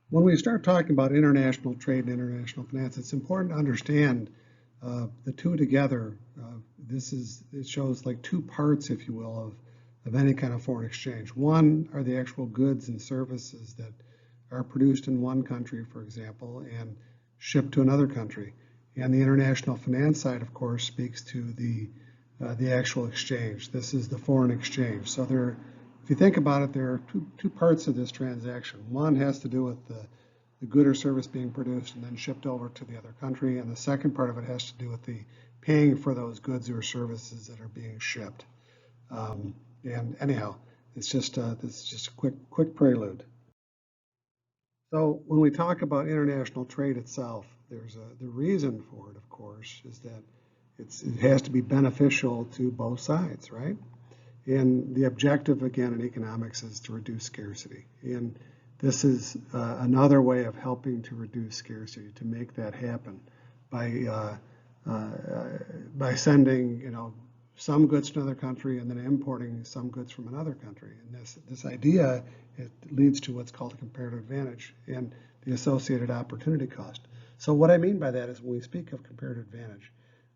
When we start talking about international trade and international finance, it's important to understand the two together. It shows like two parts, if you will, of any kind of foreign exchange. One are the actual goods and services that are produced in one country, for example, and shipped to another country. And the international finance side, of course, speaks to the actual exchange. This is the foreign exchange. So if you think about it, there are two parts of this transaction. One has to do with the good or service being produced and then shipped over to the other country, and the second part of it has to do with the paying for those goods or services that are being shipped. And anyhow, this is just a quick prelude. So when we talk about international trade itself, the reason for it, of course, is that it has to be beneficial to both sides, right? And the objective, again, in economics is to reduce scarcity. And this is another way of helping to reduce scarcity, to make that happen by sending, some goods to another country and then importing some goods from another country. And this idea, it leads to what's called a comparative advantage and the associated opportunity cost. So what I mean by that is when we speak of comparative advantage,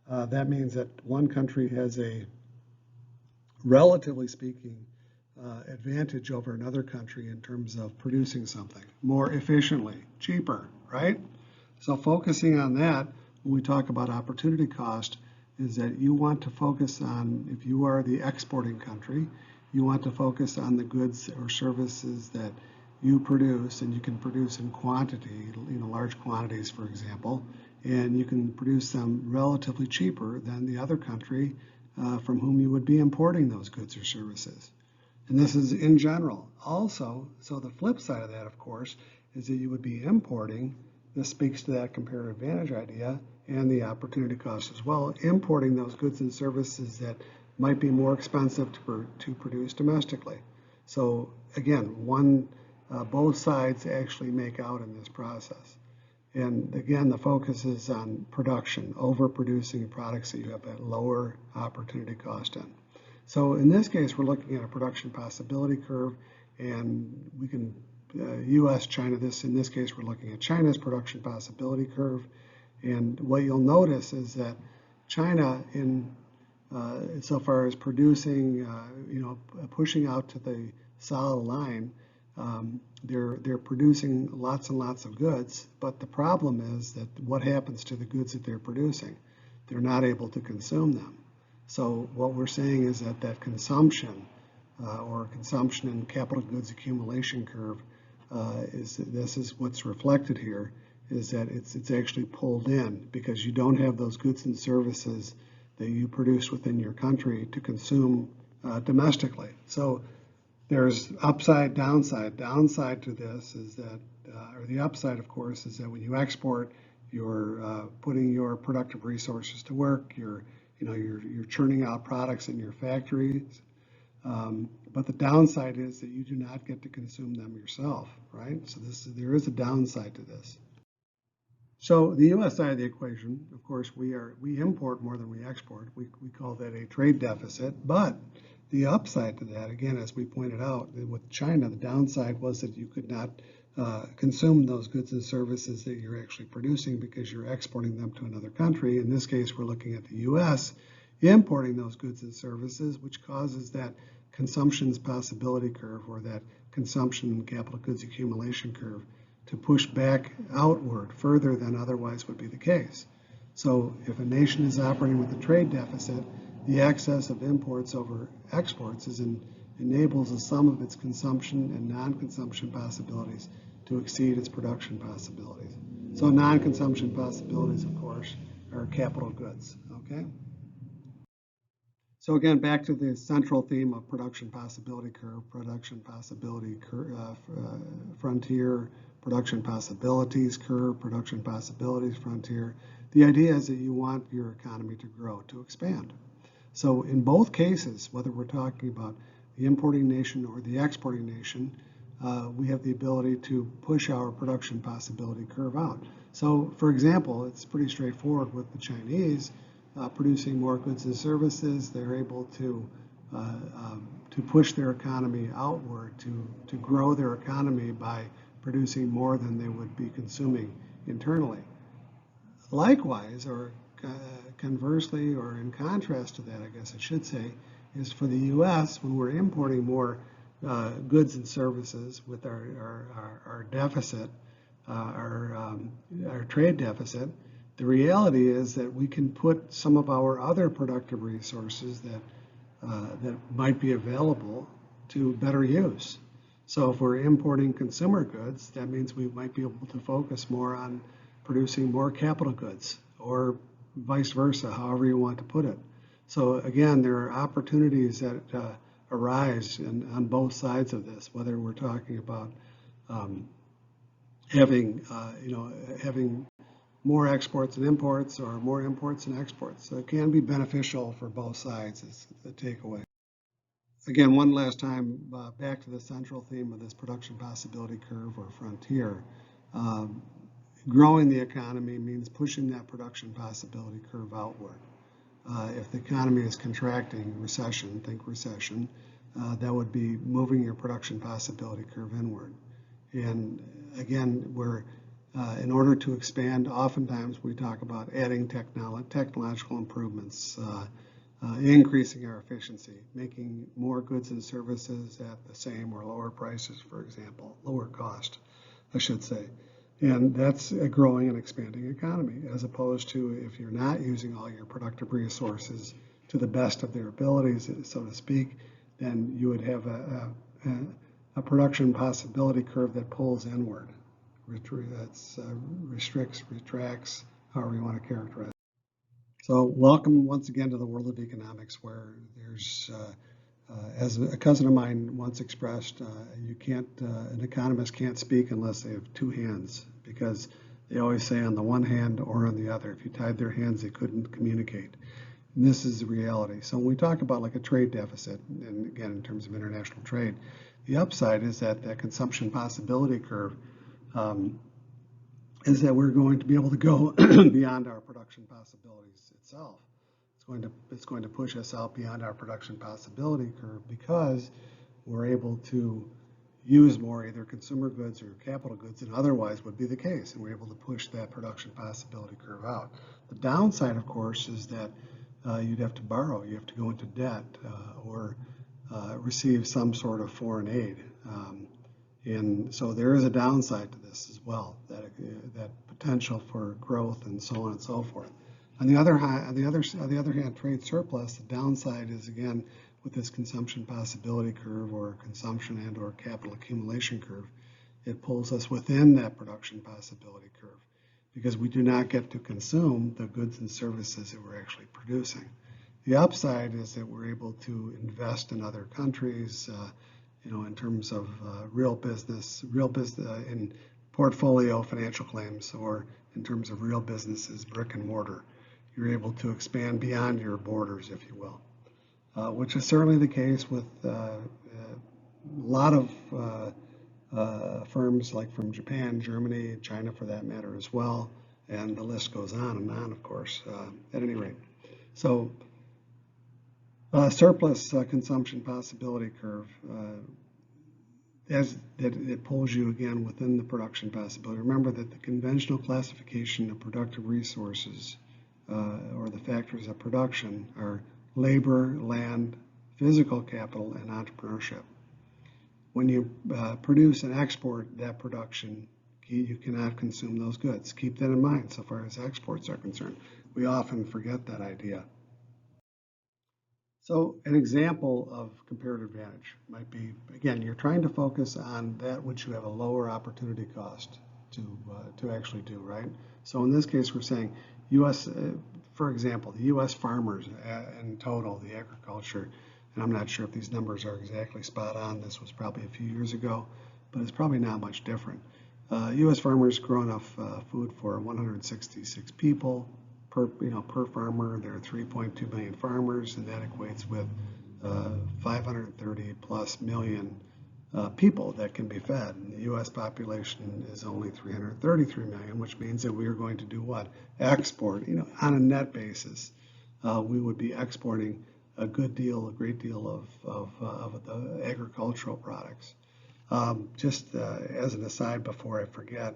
that means that one country has a, relatively speaking, advantage over another country in terms of producing something more efficiently, cheaper, right? So focusing on that, when we talk about opportunity cost, is that you want to focus on, if you are the exporting country, you want to focus on the goods or services that you produce, and you can produce in quantity, large quantities, for example, and you can produce them relatively cheaper than the other country from whom you would be importing those goods or services. And this is in general. Also, so the flip side of that, of course, is that you would be importing. This speaks to that comparative advantage idea and the opportunity cost as well, importing those goods and services that might be more expensive to produce domestically. So again, both sides actually make out in this process. And again, the focus is on production, overproducing products that you have a lower opportunity cost in. So in this case, we're looking at a production possibility curve, and we can U.S., China. In this case, we're looking at China's production possibility curve. And what you'll notice is that China, so far as producing, pushing out to the solid line, they're producing lots and lots of goods, but the problem is that what happens to the goods that they're producing? They're not able to consume them. So what we're saying is that consumption or consumption and capital goods accumulation curve this is what's reflected here, is that it's actually pulled in because you don't have those goods and services that you produce within your country to consume domestically. So there's upside, downside. Downside to this is that, or the upside, of course, is that when you export, you're putting your productive resources to work. You're churning out products in your factories. But the downside is that you do not get to consume them yourself, right? So there is a downside to this. So the U.S. side of the equation, of course, we import more than we export. We call that a trade deficit. But the upside to that, again, as we pointed out with China, the downside was that you could not consume those goods and services that you're actually producing because you're exporting them to another country. In this case, we're looking at the U.S. importing those goods and services, which causes that consumption's possibility curve, or that consumption capital goods accumulation curve, to push back outward further than otherwise would be the case. So if a nation is operating with a trade deficit, the excess of imports over exports enables the sum of its consumption and non-consumption possibilities to exceed its production possibilities. So non-consumption possibilities, of course, are capital goods, okay? So again, back to the central theme of production possibility curve, production possibility frontier, production possibilities curve, production possibilities frontier. The idea is that you want your economy to grow, to expand. So in both cases, whether we're talking about the importing nation or the exporting nation, we have the ability to push our production possibility curve out. So for example, it's pretty straightforward with the Chinese. Producing more goods and services, they're able to push their economy outward, to grow their economy by producing more than they would be consuming internally. Likewise, or conversely, or in contrast to that, I guess I should say, is for the U.S., when we're importing more goods and services with our deficit, our trade deficit, the reality is that we can put some of our other productive resources that might be available to better use. So if we're importing consumer goods, that means we might be able to focus more on producing more capital goods, or vice versa, however you want to put it. So again, there are opportunities that arise on both sides of this, whether we're talking about having more exports and imports, or more imports and exports. So it can be beneficial for both sides, is the takeaway. Again, one last time, back to the central theme of this production possibility curve, or frontier. Growing the economy means pushing that production possibility curve outward. If the economy is contracting, recession, think recession, that would be moving your production possibility curve inward. And again, in order to expand, oftentimes we talk about adding technological improvements, increasing our efficiency, making more goods and services at the same or lower prices, for example, lower cost, I should say. And that's a growing and expanding economy, as opposed to if you're not using all your productive resources to the best of their abilities, so to speak, then you would have a production possibility curve that pulls inward. That's restricts, retracts, however you want to characterize it. So welcome once again to the world of economics, where there's as a cousin of mine once expressed, an economist can't speak unless they have two hands, because they always say on the one hand or on the other. If you tied their hands, they couldn't communicate. And this is the reality. So when we talk about like a trade deficit, and again, in terms of international trade, the upside is that consumption possibility curve is that we're going to be able to go beyond our production possibilities itself. It's going to push us out beyond our production possibility curve, because we're able to use more either consumer goods or capital goods than otherwise would be the case, and we're able to push that production possibility curve out. The downside, of course, is that you'd have to borrow, you have to go into debt, or receive some sort of foreign aid. And so there is a downside to this as well, that potential for growth and so on and so forth. On the other hand, trade surplus, the downside is, again, with this consumption possibility curve, or consumption and or capital accumulation curve, it pulls us within that production possibility curve, because we do not get to consume the goods and services that we're actually producing. The upside is that we're able to invest in other countries, in terms of real business in portfolio financial claims, or in terms of real businesses, brick and mortar. You're able to expand beyond your borders, if you will, which is certainly the case with a lot of firms like from Japan, Germany, China for that matter as well, and the list goes on, of course, at any rate. So surplus consumption possibility curve, as it pulls you again within the production possibility. Remember that the conventional classification of productive resources, or the factors of production, are labor, land, physical capital, and entrepreneurship. When you produce and export that production, you cannot consume those goods. Keep that in mind so far as exports are concerned. We often forget that idea. So an example of comparative advantage might be, again, you're trying to focus on that which you have a lower opportunity cost to actually do, right? So in this case, we're saying for example, the U.S. farmers in total, the agriculture, and I'm not sure if these numbers are exactly spot on. This was probably a few years ago, but it's probably not much different. U.S. farmers grow enough food for 166 people per farmer. There are 3.2 million farmers, and that equates with 530 plus million people that can be fed. And the U.S. population is only 333 million, which means that we are going to do what? Export. On a net basis, we would be exporting a great deal of the agricultural products. Just as an aside before I forget,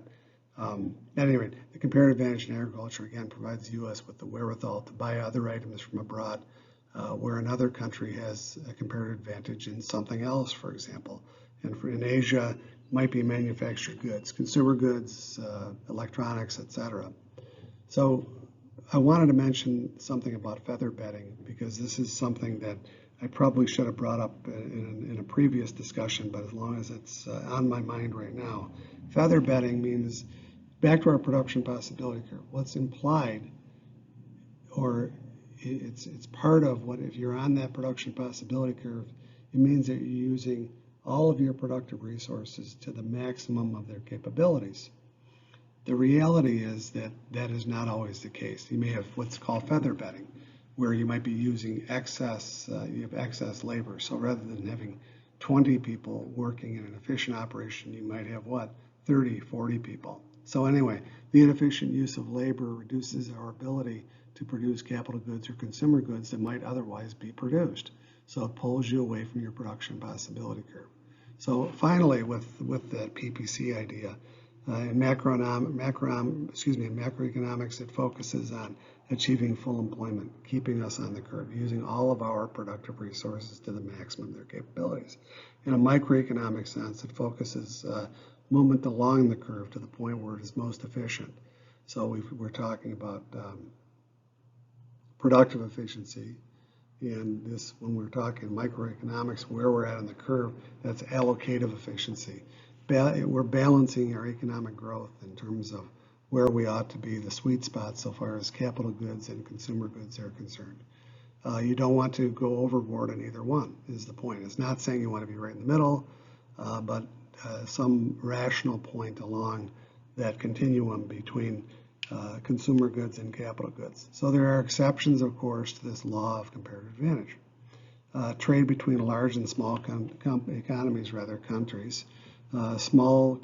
at any rate, the comparative advantage in agriculture again provides the U.S. with the wherewithal to buy other items from abroad, where another country has a comparative advantage in something else, for example. And in Asia, might be manufactured goods, consumer goods, electronics, etc. So I wanted to mention something about feather bedding because this is something that I probably should have brought up in a previous discussion, but as long as it's on my mind right now. Feather bedding means, back to our production possibility curve, what's implied, or it's part of what, if you're on that production possibility curve, it means that you're using all of your productive resources to the maximum of their capabilities. The reality is that that is not always the case. You may have what's called feather bedding, where you might be using excess, you have excess labor. So rather than having 20 people working in an efficient operation, you might have what, 30, 40 people. So anyway, the inefficient use of labor reduces our ability to produce capital goods or consumer goods that might otherwise be produced. So it pulls you away from your production possibility curve. So finally, with that PPC idea, in macroeconomics, it focuses on achieving full employment, keeping us on the curve, using all of our productive resources to the maximum of their capabilities. In a microeconomic sense, it focuses movement along the curve to the point where it is most efficient. So we're talking about productive efficiency. And this, when we're talking microeconomics, where we're at on the curve, that's allocative efficiency. We're balancing our economic growth in terms of where we ought to be, the sweet spot so far as capital goods and consumer goods are concerned. You don't want to go overboard on either one, is the point. It's not saying you want to be right in the middle, but some rational point along that continuum between consumer goods and capital goods. So there are exceptions, of course, to this law of comparative advantage. Trade between large and small countries. Small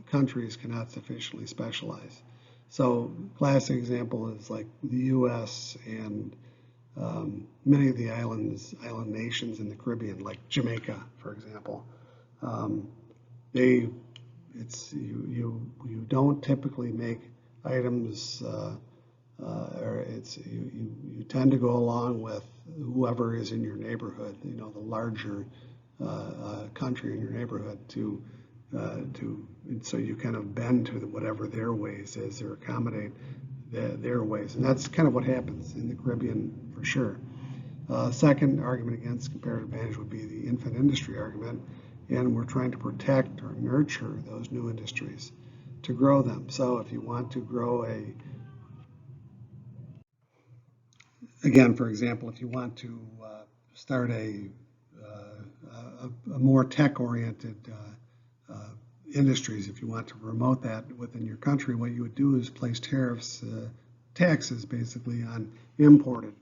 countries cannot sufficiently specialize. So classic example is like the U.S. and many of the island nations in the Caribbean, like Jamaica, for example. You don't typically make items, or you tend to go along with whoever is in your neighborhood, the larger country in your neighborhood so you kind of bend to whatever their ways is or accommodate their ways. And that's kind of what happens in the Caribbean for sure. Second argument against comparative advantage would be the infant industry argument. And we're trying to protect or nurture those new industries to grow them. So if you want to grow again, for example, if you want to start a more tech-oriented industries, if you want to promote that within your country, what you would do is place tariffs, taxes basically on imported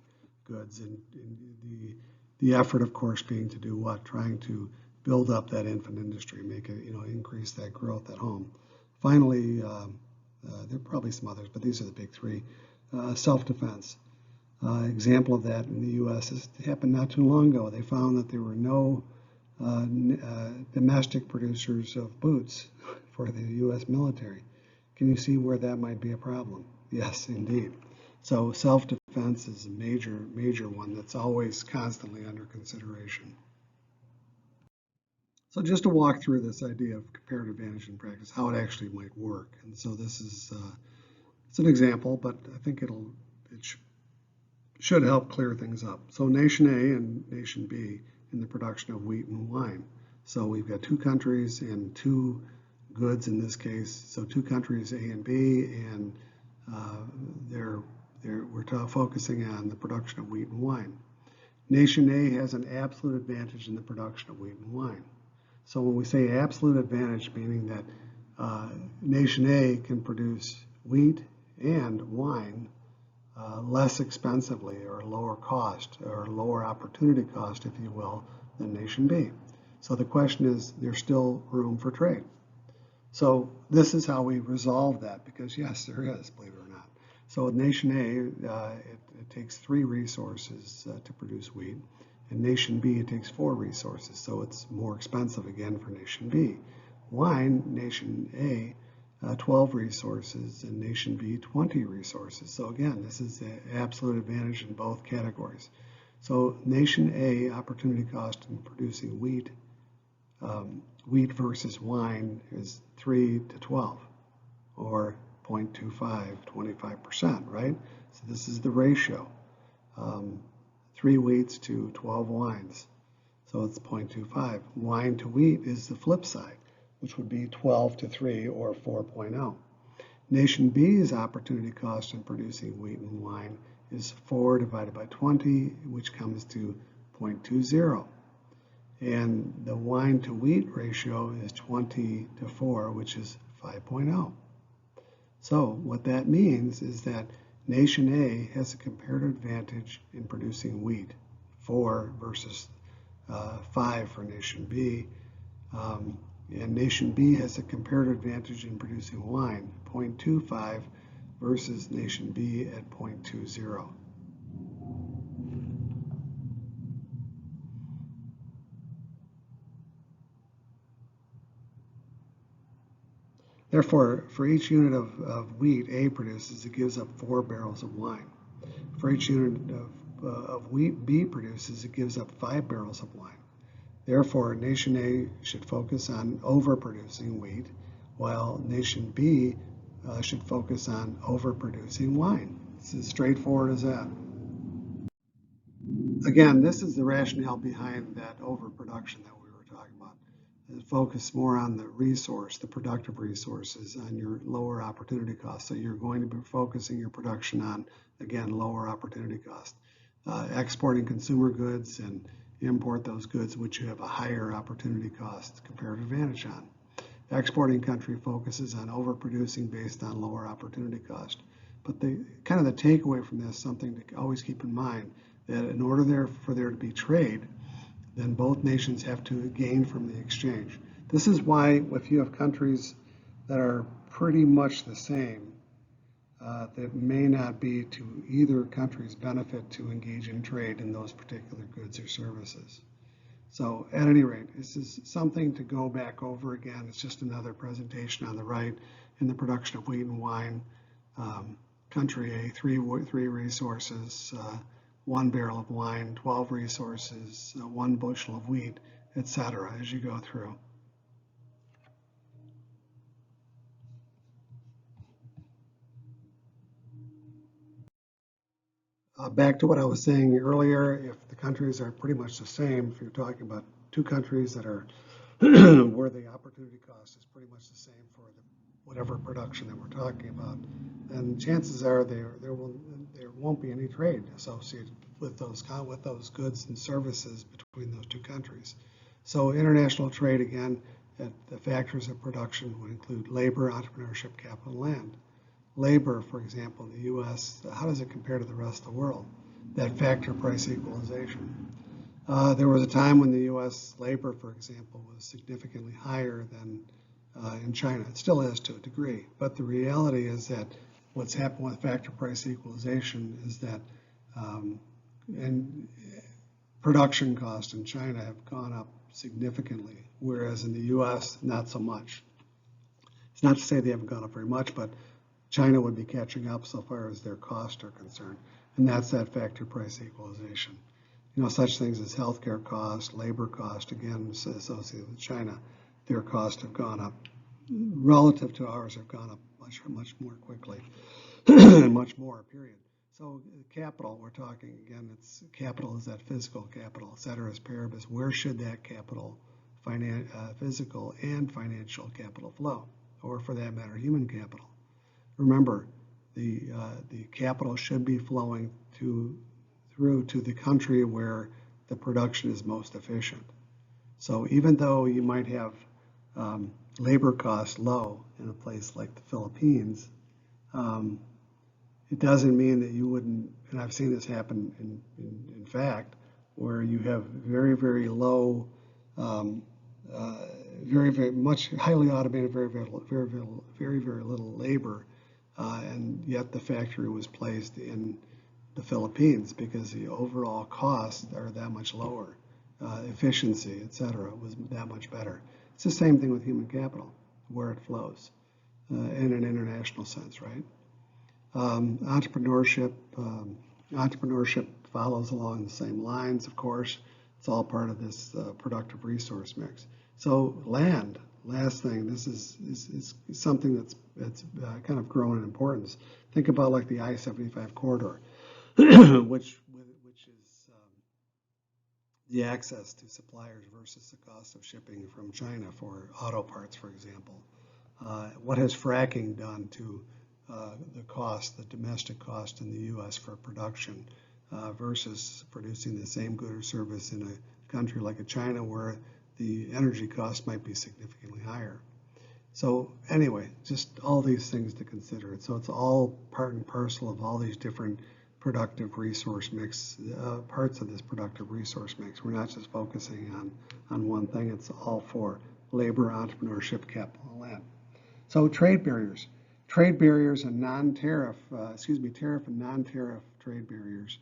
goods, and the effort, of course, being to do what? Trying to build up that infant industry, make it, increase that growth at home. Finally, there are probably some others, but these are the big three. Self-defense. Example of that in the U.S. happened not too long ago. They found that there were no domestic producers of boots for the U.S. military. Can you see where that might be a problem? Yes, indeed. So self-defense is a major one that's always constantly under consideration. So just to walk through this idea of comparative advantage in practice, how it actually might work. And so this is it's an example, but I think it should help clear things up. So nation A and nation B in the production of wheat and wine. So we've got two countries and two goods in this case. So two countries, A and B, and we're focusing on the production of wheat and wine. Nation A has an absolute advantage in the production of wheat and wine. So when we say absolute advantage, meaning that nation A can produce wheat and wine less expensively or lower cost or lower opportunity cost, if you will, than nation B. So the question is, there's still room for trade. So this is how we resolve that, because yes, there is, believe it or not. So with nation A, it takes 3 resources to produce wheat, In nation B, it takes 4 resources, so it's more expensive again for nation B. Wine, nation A, 12 resources, and nation B, 20 resources. So again, this is the absolute advantage in both categories. So nation A, opportunity cost in producing wheat, wheat versus wine is 3 to 12, or 0.25, 25%, right? So this is the ratio. 3 wheats to 12 wines. So it's 0.25. Wine to wheat is the flip side, which would be 12 to 3, or 4.0. Nation B's opportunity cost in producing wheat and wine is 4 divided by 20, which comes to 0.20. And the wine to wheat ratio is 20 to 4, which is 5.0. So what that means is that nation A has a comparative advantage in producing wheat, 4 versus 5 for nation B. And nation B has a comparative advantage in producing wine, 0.25 versus nation B at 0.20. Therefore, for each unit of wheat A produces, it gives up 4 barrels of wine. For each unit of wheat B produces, it gives up 5 barrels of wine. Therefore, nation A should focus on overproducing wheat, while nation B should focus on overproducing wine. It's as straightforward as that. Again, this is the rationale behind that overproduction that we were talking about. Focus more on the resource, the productive resources, on your lower opportunity cost. So you're going to be focusing your production on, again, lower opportunity cost. Exporting consumer goods and import those goods which you have a higher opportunity cost comparative advantage on. Exporting country focuses on overproducing based on lower opportunity cost. But the kind of the takeaway from this, something to always keep in mind, that in order for there to be trade, then both nations have to gain from the exchange. This is why if you have countries that are pretty much the same, that may not be to either country's benefit to engage in trade in those particular goods or services. So at any rate, this is something to go back over again. It's just another presentation on the right in the production of wheat and wine. Country A, three resources, 1 barrel of wine, 12 resources, 1 bushel of wheat, etc. as you go through. Back to what I was saying earlier, if the countries are pretty much the same, if you're talking about 2 countries that are where the opportunity cost is pretty much the same for whatever production that we're talking about, then chances are there won't be any trade associated with those goods and services between those 2 countries. So international trade, again, the factors of production would include labor, entrepreneurship, capital, and land. Labor, for example, in the U.S., how does it compare to the rest of the world? That factor price equalization. There was a time when the U.S. labor, for example, was significantly higher than in China. It still is to a degree, but the reality is that what's happened with factor price equalization is that and production costs in China have gone up significantly, whereas in the U.S., not so much. It's not to say they haven't gone up very much, but China would be catching up so far as their costs are concerned, and that's that factor price equalization. You know, such things as healthcare costs, labor cost, again, associated with China, their costs have gone up relative to ours, have gone up much more quickly, much more, period. So capital, we're talking, again, it's capital is that physical capital, ceteris paribus. Where should that capital, physical and financial capital flow, or for that matter, human capital? Remember, the capital should be flowing through to the country where the production is most efficient. So even though you might have labor costs low in a place like the Philippines, it doesn't mean that you wouldn't, and I've seen this happen in fact, where you have very low, very much highly automated, very little labor, and yet the factory was placed in the Philippines because the overall costs are that much lower. Efficiency, et cetera, was that much better. It's the same thing with human capital, where it flows in an international sense, right? Entrepreneurship follows along the same lines, of course. It's all part of this productive resource mix. So land, last thing, this is something that's kind of grown in importance. Think about like the I-75 corridor, which is the access to suppliers versus the cost of shipping from China for auto parts, for example. What has fracking done to the cost, the domestic cost in the U.S. for production versus producing the same good or service in a country like China where the energy cost might be significantly higher. So anyway, just all these things to consider. So it's all part and parcel of all these different productive resource mix, parts of this productive resource mix. We're not just focusing on one thing. It's all for labor, entrepreneurship, capital, and land. So trade barriers. Trade barriers and non-tariff, tariff and non-tariff trade barriers,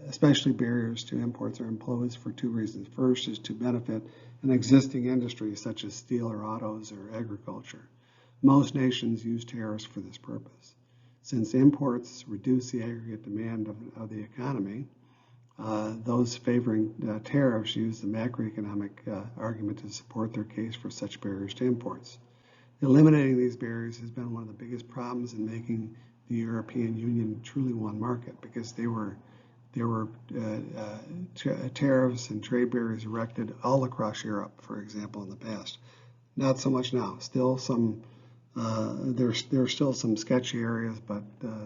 especially barriers to imports, are imposed for two reasons. First is to benefit an existing industry such as steel or autos or agriculture. Most nations use tariffs for this purpose. Since imports reduce the aggregate demand of the economy, those favoring tariffs use the macroeconomic argument to support their case for such barriers to imports. Eliminating these barriers has been one of the biggest problems in making the European Union truly one market, because there were tariffs and trade barriers erected all across Europe, for example, in the past. Not so much now. Still some there's still some sketchy areas, but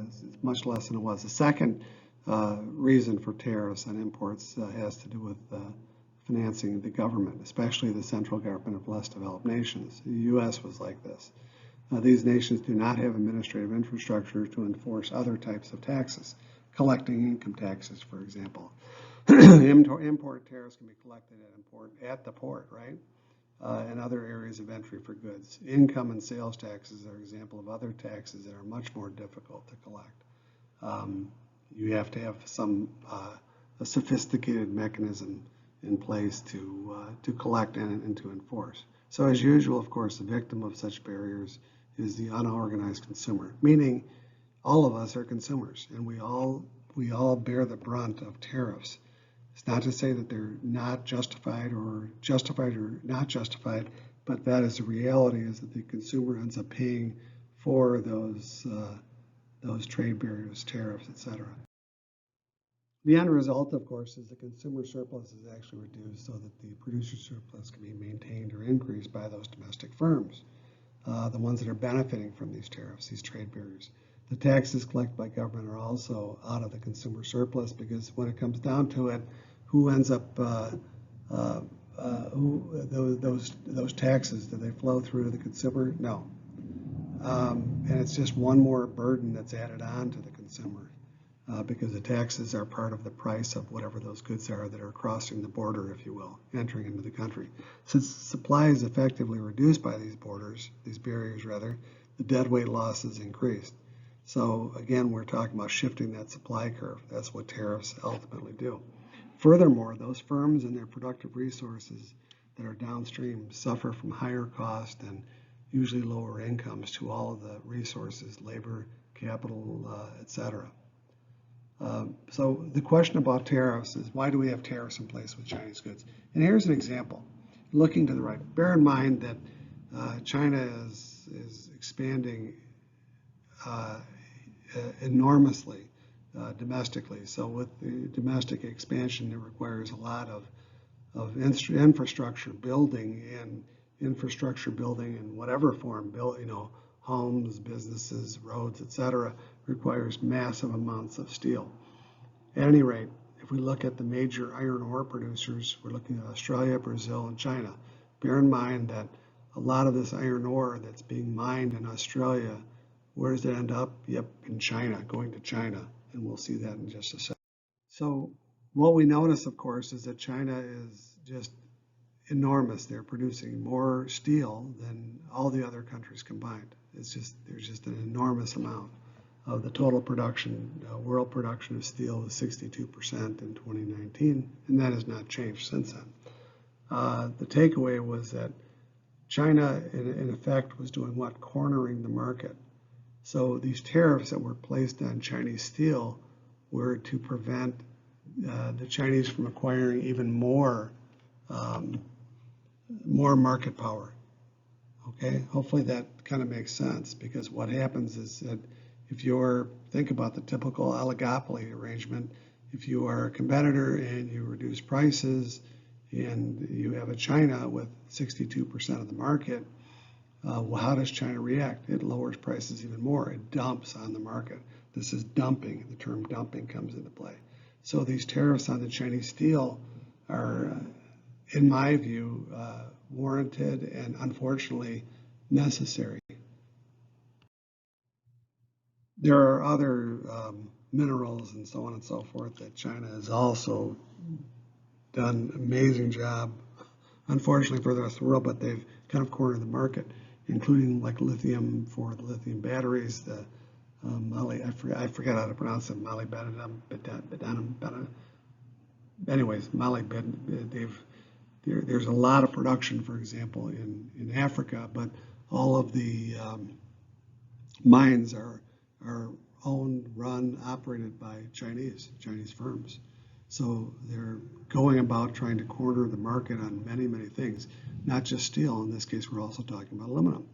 it's much less than it was. The second reason for tariffs on imports has to do with financing the government, especially the central government of less developed nations. The U.S. was like this. These nations do not have administrative infrastructure to enforce other types of taxes, collecting income taxes, for example. Import tariffs can be collected at the port, right? And other areas of entry for goods. Income and sales taxes are an example of other taxes that are much more difficult to collect. You have to have a sophisticated mechanism in place to collect and to enforce. So as usual, of course, the victim of such barriers is the unorganized consumer, meaning all of us are consumers, and we all bear the brunt of tariffs. It's not to say that they're not justified or not justified, but that is the reality, is that the consumer ends up paying for those trade barriers, tariffs, etc. The end result, of course, is the consumer surplus is actually reduced so that the producer surplus can be maintained or increased by those domestic firms, the ones that are benefiting from these tariffs, these trade barriers. The taxes collected by government are also out of the consumer surplus, because when it comes down to it, who ends up, those taxes, do they flow through to the consumer? No. And it's just one more burden that's added on to the consumer. Because the taxes are part of the price of whatever those goods are that are crossing the border, if you will, entering into the country. Since supply is effectively reduced by these barriers rather, the deadweight loss is increased. So again, we're talking about shifting that supply curve. That's what tariffs ultimately do. Furthermore, those firms and their productive resources that are downstream suffer from higher cost and usually lower incomes to all of the resources, labor, capital, etc. So the question about tariffs is, why do we have tariffs in place with Chinese goods? And here's an example. Looking to the right, bear in mind that China is expanding enormously domestically. So with the domestic expansion, it requires a lot of infrastructure building, and infrastructure building in whatever form, homes, businesses, roads, etc., requires massive amounts of steel. At any rate, if we look at the major iron ore producers, we're looking at Australia, Brazil, and China. Bear in mind that a lot of this iron ore that's being mined in Australia, where does it end up? Yep, in China, going to China, and we'll see that in just a second. So what we notice, of course, is that China is just enormous. They're producing more steel than all the other countries combined. There's just an enormous amount. of the total production, world production of steel was 62% in 2019, and that has not changed since then. The takeaway was that China, in effect, was doing what? Cornering the market. So these tariffs that were placed on Chinese steel were to prevent the Chinese from acquiring even more market power. Okay, hopefully that kind of makes sense, because what happens is that if think about the typical oligopoly arrangement, if you are a competitor and you reduce prices and you have a China with 62% of the market, well, how does China react? It lowers prices even more. It dumps on the market. This is dumping. The term dumping comes into play. So these tariffs on the Chinese steel are, in my view, warranted and unfortunately necessary. There are other minerals and so on and so forth that China has also done an amazing job, unfortunately for the rest of the world, but they've kind of cornered the market, including like lithium for the lithium batteries, the I forget how to pronounce it, molybdenum. Anyways, there's a lot of production, for example, in Africa, but all of the mines are owned, run, operated by Chinese firms. So they're going about trying to corner the market on many, many things, not just steel. In this case, we're also talking about aluminum.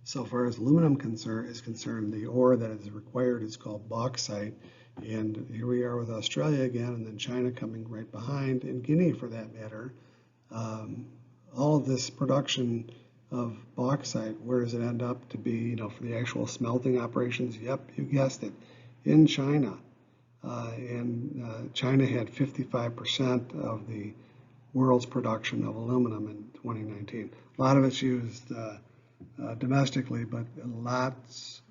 So far as aluminum is concerned, the ore that is required is called bauxite. And here we are with Australia again, and then China coming right behind, and Guinea for that matter. All of this production of bauxite, where does it end up to be, for the actual smelting operations? Yep, you guessed it, in China. China had 55% of the world's production of aluminum in 2019. A lot of it's used domestically, but lots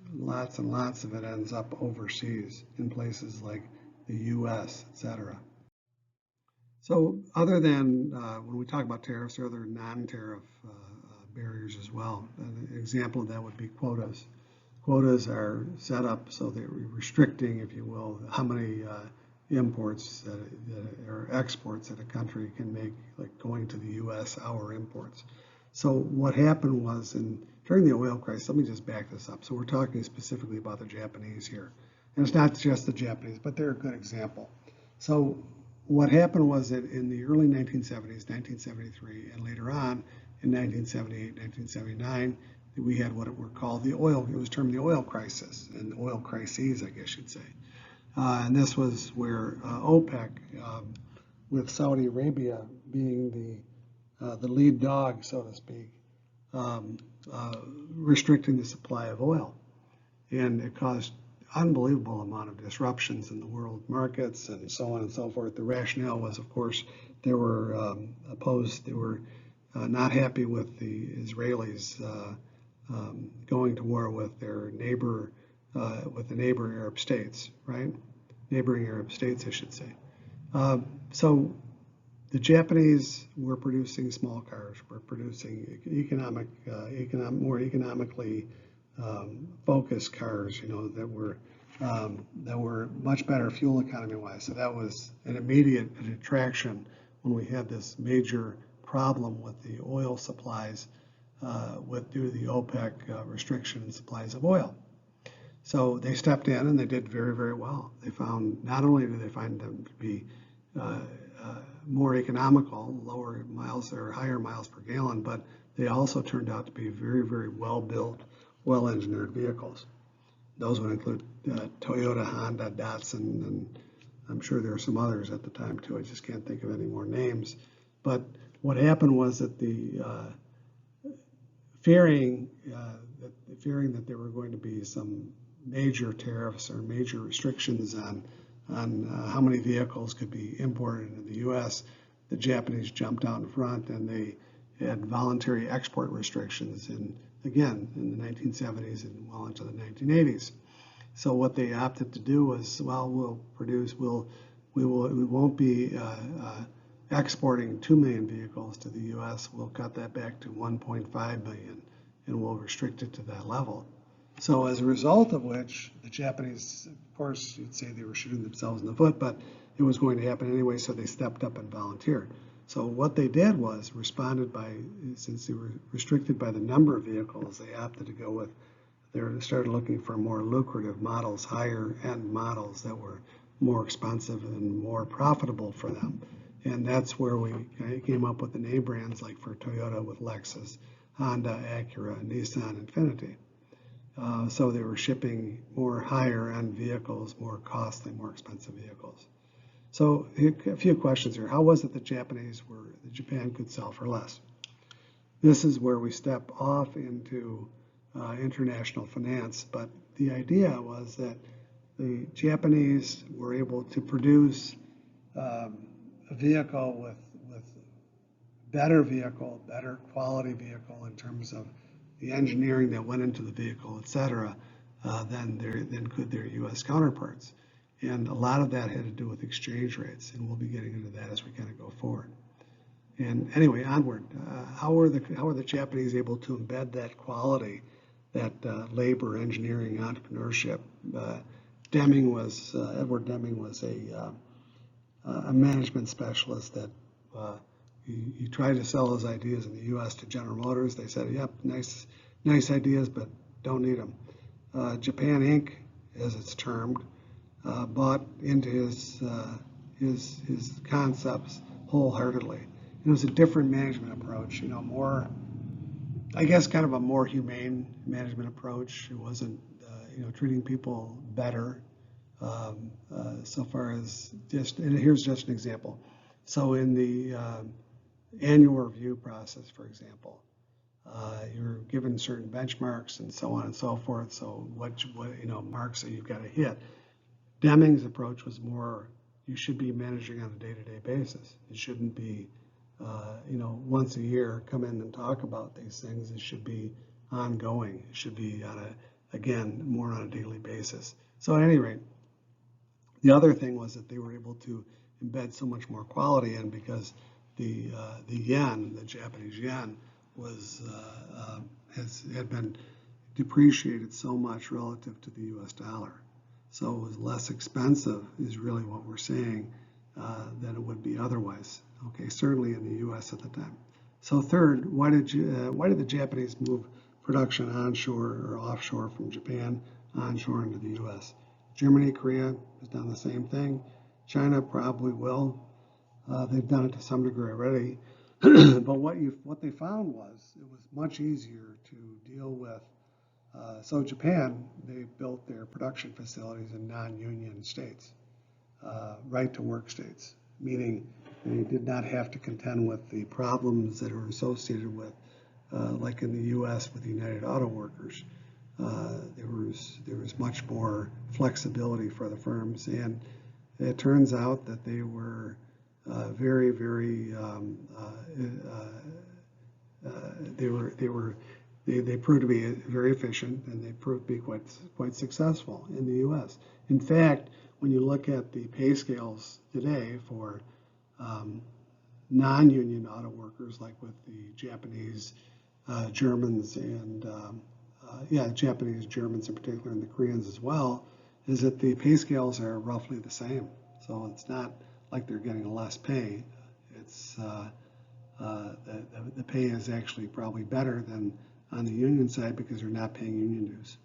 and lots of it ends up overseas in places like the U.S., etc. So other than when we talk about tariffs, there are other non-tariff barriers as well. An example of that would be quotas. Quotas are set up so they're restricting, if you will, how many imports or exports that a country can make, like going to the U.S., our imports. So what happened was during the oil crisis, let me just back this up. So we're talking specifically about the Japanese here. And it's not just the Japanese, but they're a good example. So what happened was that in the early 1970s, 1973, and later on in 1978, 1979, we had what were called it was termed the oil crisis, and the oil crises, I guess you'd say. And this was where OPEC, with Saudi Arabia being the lead dog, so to speak, restricting the supply of oil. And it caused unbelievable amount of disruptions in the world markets and so on and so forth. The rationale was, of course, they were opposed, they were not happy with the Israelis going to war with their neighbor, with the neighboring Arab states, right? Neighboring Arab states, I should say. So the Japanese were producing small cars, were producing more economically focused cars, that were much better fuel economy wise. So that was an immediate attraction when we had this major problem with the oil supplies due to the OPEC restriction in supplies of oil. So they stepped in and they did very, very well. They found, not only did they find them to be more economical, lower miles or higher miles per gallon, but they also turned out to be very, very well-built, well-engineered vehicles. Those would include Toyota, Honda, Datsun, and I'm sure there are some others at the time too. I just can't think of any more names. But what happened was that fearing that there were going to be some major tariffs or major restrictions on how many vehicles could be imported into the U.S., the Japanese jumped out in front and they had voluntary export restrictions in the 1970s and well into the 1980s. So what they opted to do was, well, we won't be exporting 2 million vehicles to the U.S. We'll cut that back to 1.5 million, and we'll restrict it to that level. So as a result of which, the Japanese, of course, you'd say they were shooting themselves in the foot, but it was going to happen anyway, so they stepped up and volunteered. So what they did was responded by, since they were restricted by the number of vehicles, they opted to go with, they started looking for more lucrative models, higher end models that were more expensive and more profitable for them. And that's where we came up with the name brands like for Toyota with Lexus, Honda, Acura, Nissan, Infiniti. So they were shipping more higher end vehicles, more costly, more expensive vehicles. So a few questions here. How was it that Japan could sell for less? This is where we step off into international finance, but the idea was that the Japanese were able to produce a vehicle with better quality vehicle in terms of the engineering that went into the vehicle, et cetera, than could their U.S. counterparts. And a lot of that had to do with exchange rates, and we'll be getting into that as we kind of go forward. And anyway, onward. How are the Japanese able to embed that quality, that labor, engineering, entrepreneurship? Edward Deming was a management specialist that he tried to sell his ideas in the U.S. to General Motors. They said, "Yep, nice ideas, but don't need them." Japan Inc., as it's termed, bought into his concepts wholeheartedly. It was a different management approach, more, I guess, kind of a more humane management approach. It wasn't, treating people better. So far as and here's just an example. So in the annual review process, for example, you're given certain benchmarks and so on and so forth. So what marks that you've got to hit. Deming's approach was more, you should be managing on a day-to-day basis. It shouldn't be, once a year come in and talk about these things. It should be ongoing. It should be more on a daily basis. So at any rate, the other thing was that they were able to embed so much more quality in because the yen, the Japanese yen, had been depreciated so much relative to the U.S. dollar. So it was less expensive, is really what we're saying, than it would be otherwise. Okay, certainly in the U.S. at the time. So third, why did the Japanese move production onshore or offshore from Japan onshore into the U.S.? Germany, Korea has done the same thing. China probably will. They've done it to some degree already. But what they found was it was much easier to deal with. So Japan, they built their production facilities in non-union states, right-to-work states, meaning they did not have to contend with the problems that are associated with, like in the U.S. with United Auto Workers. There was much more flexibility for the firms, and it turns out that they were very, very. They proved to be very efficient, and they proved to be quite successful in the U.S. In fact, when you look at the pay scales today for non-union auto workers, like with the Japanese, Germans, and Japanese, Germans in particular, and the Koreans as well, is that the pay scales are roughly the same. So it's not like they're getting less pay. It's the pay is actually probably better than on the union side because they're not paying union dues.